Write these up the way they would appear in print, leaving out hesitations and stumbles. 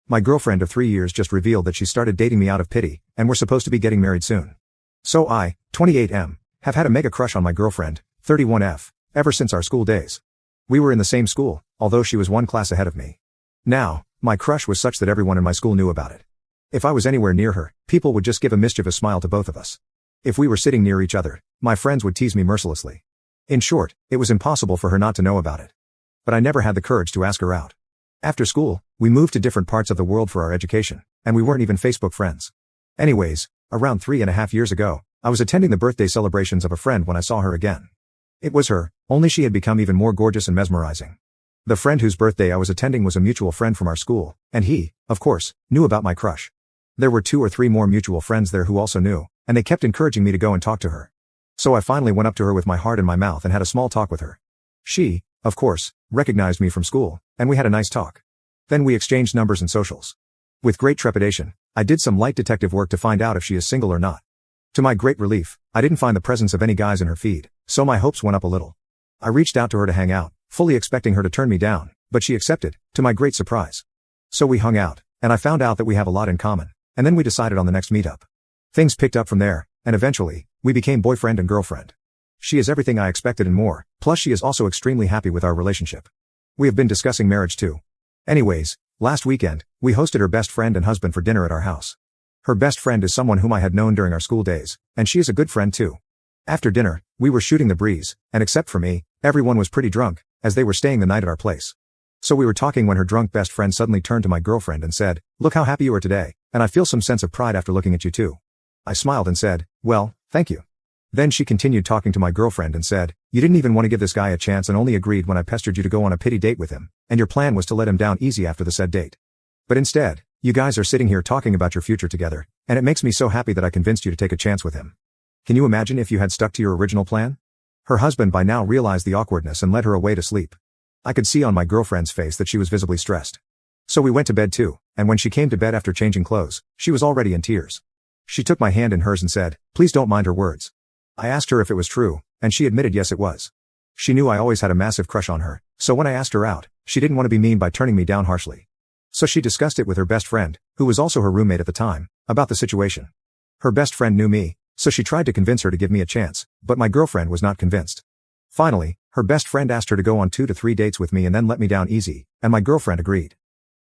My girlfriend of 3 years just revealed that she started dating me out of pity, and we're supposed to be getting married soon. So I, 28M, have had a mega crush on my girlfriend, 31F, ever since our school days. We were in the same school, although she was one class ahead of me. Now, my crush was such that everyone in my school knew about it. If I was anywhere near her, people would just give a mischievous smile to both of us. If we were sitting near each other, my friends would tease me mercilessly. In short, it was impossible for her not to know about it. But I never had the courage to ask her out. After school, we moved to different parts of the world for our education, and we weren't even Facebook friends. Anyways, around 3.5 years ago, I was attending the birthday celebrations of a friend when I saw her again. It was her, only she had become even more gorgeous and mesmerizing. The friend whose birthday I was attending was a mutual friend from our school, and he, of course, knew about my crush. There were 2 or 3 more mutual friends there who also knew, and they kept encouraging me to go and talk to her. So I finally went up to her with my heart in my mouth and had a small talk with her. She, of course, recognized me from school, and we had a nice talk. Then we exchanged numbers and socials. With great trepidation, I did some light detective work to find out if she is single or not. To my great relief, I didn't find the presence of any guys in her feed, so my hopes went up a little. I reached out to her to hang out, fully expecting her to turn me down, but she accepted, to my great surprise. So we hung out, and I found out that we have a lot in common, and then we decided on the next meetup. Things picked up from there, and eventually, we became boyfriend and girlfriend. She is everything I expected and more, plus she is also extremely happy with our relationship. We have been discussing marriage too. Anyways, last weekend, we hosted her best friend and husband for dinner at our house. Her best friend is someone whom I had known during our school days, and she is a good friend too. After dinner, we were shooting the breeze, and except for me, everyone was pretty drunk, as they were staying the night at our place. So we were talking when her drunk best friend suddenly turned to my girlfriend and said, "Look how happy you are today, and I feel some sense of pride after looking at you too." I smiled and said, "Well, thank you." Then she continued talking to my girlfriend and said, "You didn't even want to give this guy a chance and only agreed when I pestered you to go on a pity date with him, and your plan was to let him down easy after the said date. But instead, you guys are sitting here talking about your future together, and it makes me so happy that I convinced you to take a chance with him. Can you imagine if you had stuck to your original plan?" Her husband by now realized the awkwardness and led her away to sleep. I could see on my girlfriend's face that she was visibly stressed. So we went to bed too, and when she came to bed after changing clothes, she was already in tears. She took my hand in hers and said, "Please don't mind her words." I asked her if it was true, and she admitted yes it was. She knew I always had a massive crush on her, so when I asked her out, she didn't want to be mean by turning me down harshly. So she discussed it with her best friend, who was also her roommate at the time, about the situation. Her best friend knew me, so she tried to convince her to give me a chance, but my girlfriend was not convinced. Finally, her best friend asked her to go on 2 to 3 dates with me and then let me down easy, and my girlfriend agreed.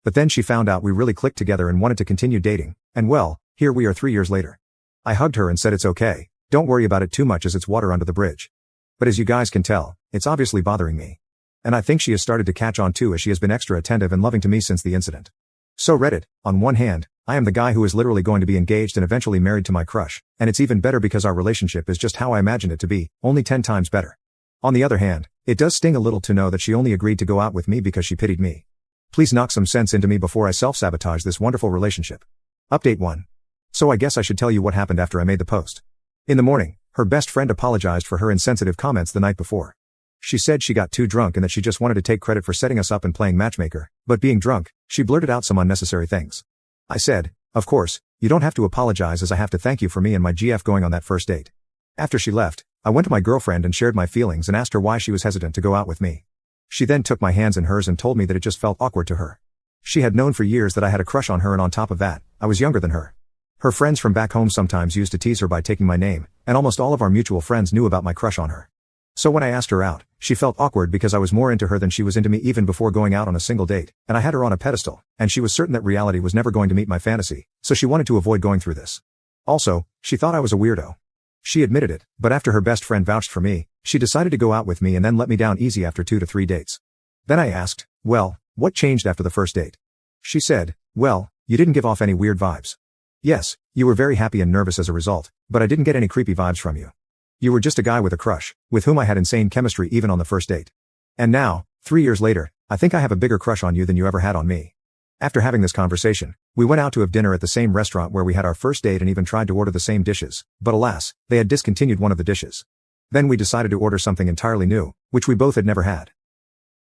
But then she found out we really clicked together and wanted to continue dating, and well, here we are 3 years later. I hugged her and said it's okay, don't worry about it too much as it's water under the bridge. But as you guys can tell, it's obviously bothering me. And I think she has started to catch on too as she has been extra attentive and loving to me since the incident. So Reddit, on one hand, I am the guy who is literally going to be engaged and eventually married to my crush, and it's even better because our relationship is just how I imagined it to be, only 10 times better. On the other hand, it does sting a little to know that she only agreed to go out with me because she pitied me. Please knock some sense into me before I self-sabotage this wonderful relationship. Update 1. So I guess I should tell you what happened after I made the post. In the morning, her best friend apologized for her insensitive comments the night before. She said she got too drunk and that she just wanted to take credit for setting us up and playing matchmaker, but being drunk, she blurted out some unnecessary things. I said, "Of course, you don't have to apologize as I have to thank you for me and my GF going on that first date." After she left, I went to my girlfriend and shared my feelings and asked her why she was hesitant to go out with me. She then took my hands in hers and told me that it just felt awkward to her. She had known for years that I had a crush on her, and on top of that, I was younger than her. Her friends from back home sometimes used to tease her by taking my name, and almost all of our mutual friends knew about my crush on her. So when I asked her out, she felt awkward because I was more into her than she was into me even before going out on a single date, and I had her on a pedestal, and she was certain that reality was never going to meet my fantasy, so she wanted to avoid going through this. Also, she thought I was a weirdo. She admitted it, but after her best friend vouched for me, she decided to go out with me and then let me down easy after 2 to 3 dates. Then I asked, "Well, what changed after the first date?" She said, "Well, you didn't give off any weird vibes. Yes, you were very happy and nervous as a result, but I didn't get any creepy vibes from you. You were just a guy with a crush, with whom I had insane chemistry even on the first date. And now, 3 years later, I think I have a bigger crush on you than you ever had on me." After having this conversation, we went out to have dinner at the same restaurant where we had our first date and even tried to order the same dishes, but alas, they had discontinued one of the dishes. Then we decided to order something entirely new, which we both had never had.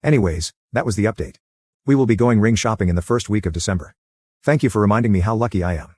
Anyways, that was the update. We will be going ring shopping in the first week of December. Thank you for reminding me how lucky I am.